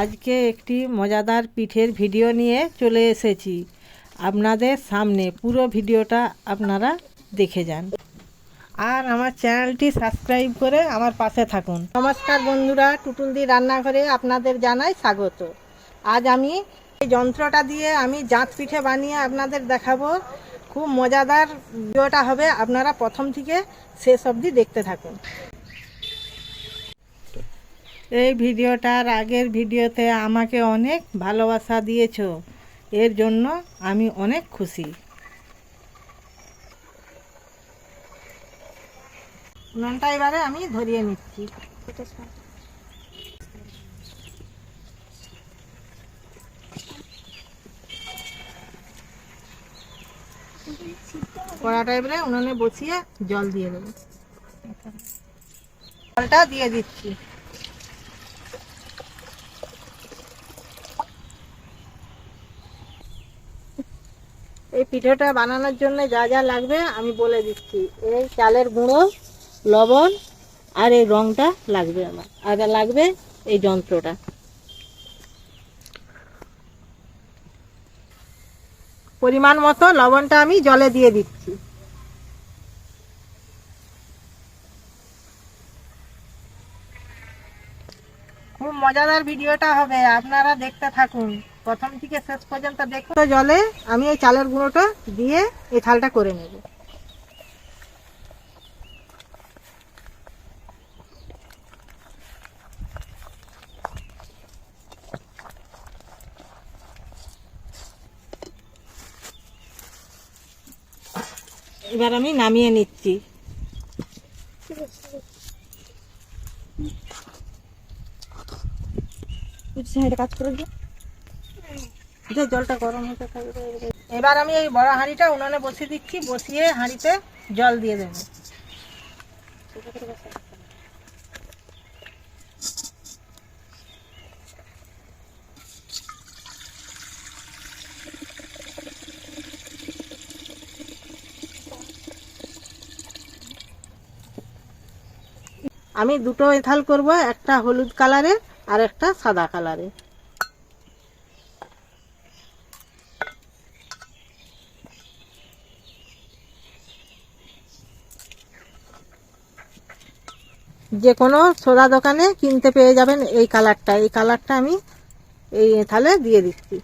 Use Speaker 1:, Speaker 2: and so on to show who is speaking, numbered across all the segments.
Speaker 1: আজকে একটি মজাদার পিঠের ভিডিও নিয়ে চলে এসেছি আপনাদের সামনে। পুরো ভিডিওটা আপনারা দেখে যান আর আমার চ্যানেলটি সাবস্ক্রাইব করে আমার পাশে থাকুন। নমস্কার বন্ধুরা, টুটুলদি রান্নাঘরে আপনাদের জানাই স্বাগত। আজ আমি এই যন্ত্রটা দিয়ে আমি জাঁত পিঠে বানিয়ে আপনাদের দেখাবো। খুব মজাদার ভিডিওটা হবে, আপনারা প্রথম থেকে শেষ অবধি দেখতে থাকুন। এই ভিডিওটার আগের ভিডিওতে আমাকে অনেক ভালোবাসা দিয়েছো, এর জন্য আমি অনেক খুশি। উনুনটা এবারে আমি ধরিয়ে নিচ্ছি। কড়াটা এবারে উনুনে বসিয়ে জল দিয়ে দেবো। জলটা দিয়ে দিচ্ছি। এই পিঠেটা বানানোর জন্য যা যা লাগবে আমি বলে দিচ্ছি। এই চালের গুঁড়ো, লবণ আর এই রংটা লাগবে আমার, আর লাগবে এই যন্ত্রটা। পরিমাণ মতো লবণটা আমি জলে দিয়ে দিচ্ছি। খুব মজাদার ভিডিওটা হবে, আপনারা দেখতে থাকুন প্রথম থেকে শেষ পর্যন্ত দেখুন। জলে আমি এই চালের গুঁড়োটা দিয়ে এই থালটা করে নেব। এবার আমি নামিয়ে নিচ্ছি। কাজ করে জলটা গরম হতে থাকবে। এবার আমি এই বড় হাঁড়িটা উনুনে বসিয়ে দিচ্ছি। বসিয়ে হাঁড়িতে জল দিয়ে দেবো। আমি দুটো এথাল করব, একটা হলুদ কালারের আর একটা সাদা কালারের। যে কোনো সোডা দোকানে কিনতে পেয়ে যাবেন এই কালারটা। এই কালারটা আমি এই এথালে দিয়ে দিচ্ছি।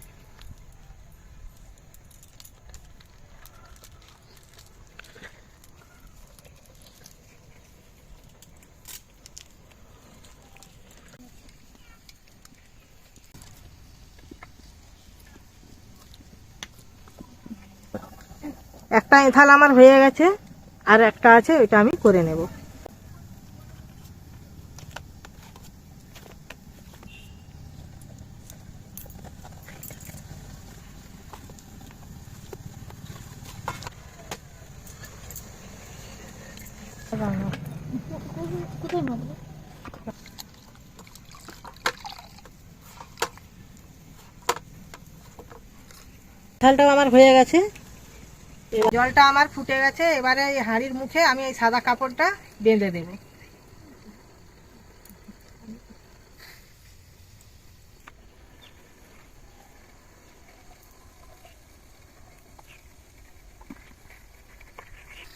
Speaker 1: একটা এথাল আমার হয়ে গেছে, আর একটা আছে, ওইটা আমি করে নেব। এথালটাও আমার হয়ে গেছে। জলটা আমার ফুটে গেছে। এবারে এই হাঁড়ির মুখে আমি এই সাদা কাপড়টা বেঁধে দেব।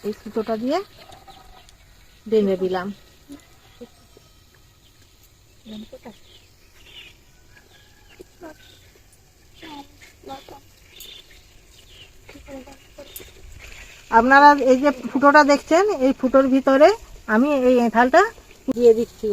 Speaker 1: এই সুতোটা দিয়ে বেঁধে দিলাম। আপনারা এই যে ফুটোটা দেখছেন, এই ফুটোর ভিতরে আমি এই এঁথালটা দিয়ে দিচ্ছি।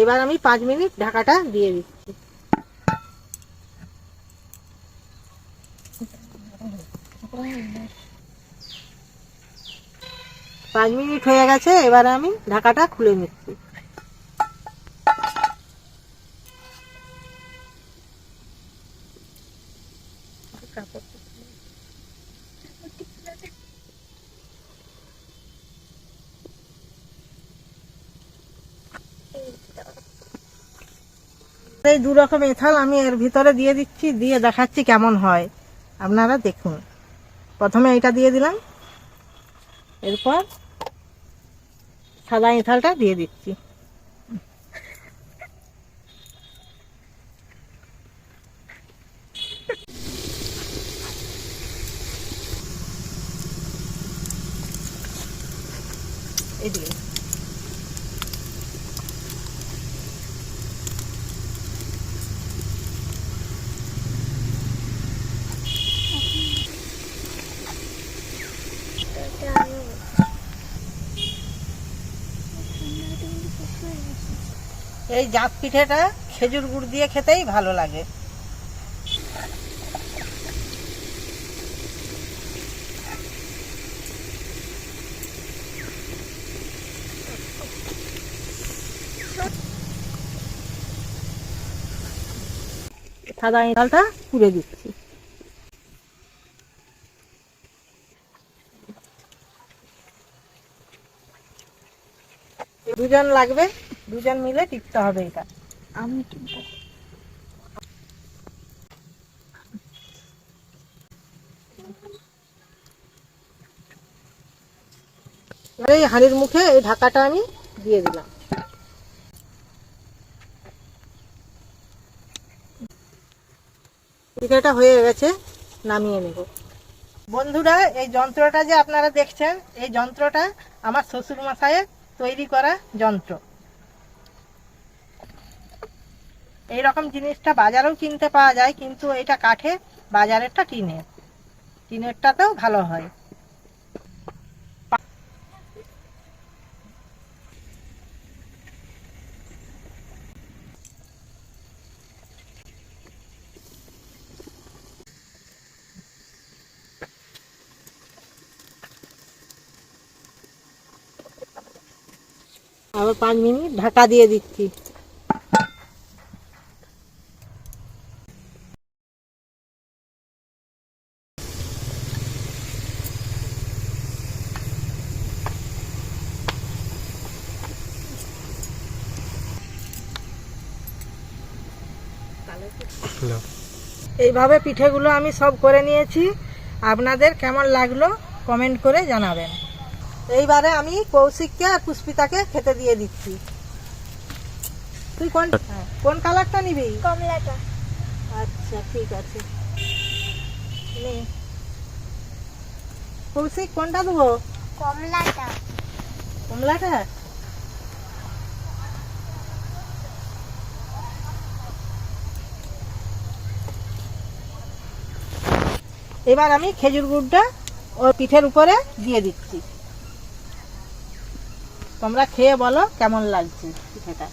Speaker 1: এবার আমি 5 মিনিট ঢাকাটা দিয়ে দিচ্ছি। 5 মিনিট হয়ে গেছে। এবারে আমি ঢাকাটা খুলে নিচ্ছি। এই দু রকম এঁথাল আমি এর ভিতরে দিয়ে দিচ্ছি, দিয়ে দেখাচ্ছি কেমন হয়, আপনারা দেখুন। প্রথমে এটা দিয়ে দিলাম, এরপর সাদা এঁথালটা দিয়ে দিচ্ছি। এদিকে এই জাত পিঠেটা খেজুর গুড় দিয়ে খেতেই ভালো লাগে। সাদা এঁথালটা পুড়ে দিচ্ছি। দুজন লাগবে, দুজন মিলে টিপতে হবে এটা। আমি এই হাঁড়ির মুখে এই ঢাকাটা আমি দিয়ে দিলাম। পিঠাটা হয়ে গেছে, নামিয়ে নেব। বন্ধুরা, এই যন্ত্রটা যে আপনারা দেখছেন, এই যন্ত্রটা আমার শ্বশুর মশাইয়ের তৈরি করা যন্ত্র। এই রকম জিনিসটা বাজারেও কিনতে পাওয়া যায়, কিন্তু এটা কাঠের, বাজারেরটা টিনের। টিনেরটাতেও ভালো হয়। আবার 5 মিনিট ঢাকা দিয়ে দিচ্ছি। এইভাবে পিঠেগুলো আমি সব করে নিয়েছি। আপনাদের কেমন লাগলো কমেন্ট করে জানাবেন। এইবারে আমি কৌশিককে আর পুষ্পিতাকে খেতে দিয়ে দিচ্ছি। তুই কোন কালারটা নিবি?
Speaker 2: কমলাটা।
Speaker 1: আচ্ছা, ঠিক আছে। কৌশিক কোনটা দেবো?
Speaker 2: কমলাটা।
Speaker 1: কমলাটা? এবার আমি খেজুর গুড়টা ওর পিঠের উপরে দিয়ে দিচ্ছি। তোমরা খেয়ে বলো কেমন লাগছে পিঠেটা।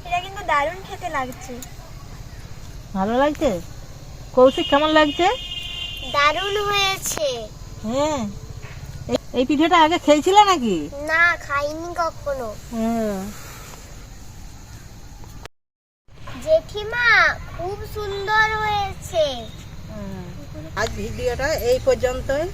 Speaker 2: এটা কিন্তু দারুণ খেতে লাগছে।
Speaker 1: ভালো লাগছে? কৌশিক কেমন লাগছে?
Speaker 2: দারুণ হয়েছে।
Speaker 1: হ্যাঁ, এই পিঠেটা আগে খেয়েছিলে নাকি?
Speaker 2: না, খাইনি কখনো। জেঠিমা, খুব সুন্দর হয়েছে।
Speaker 1: আজ ভিডিওটা এই পর্যন্তই।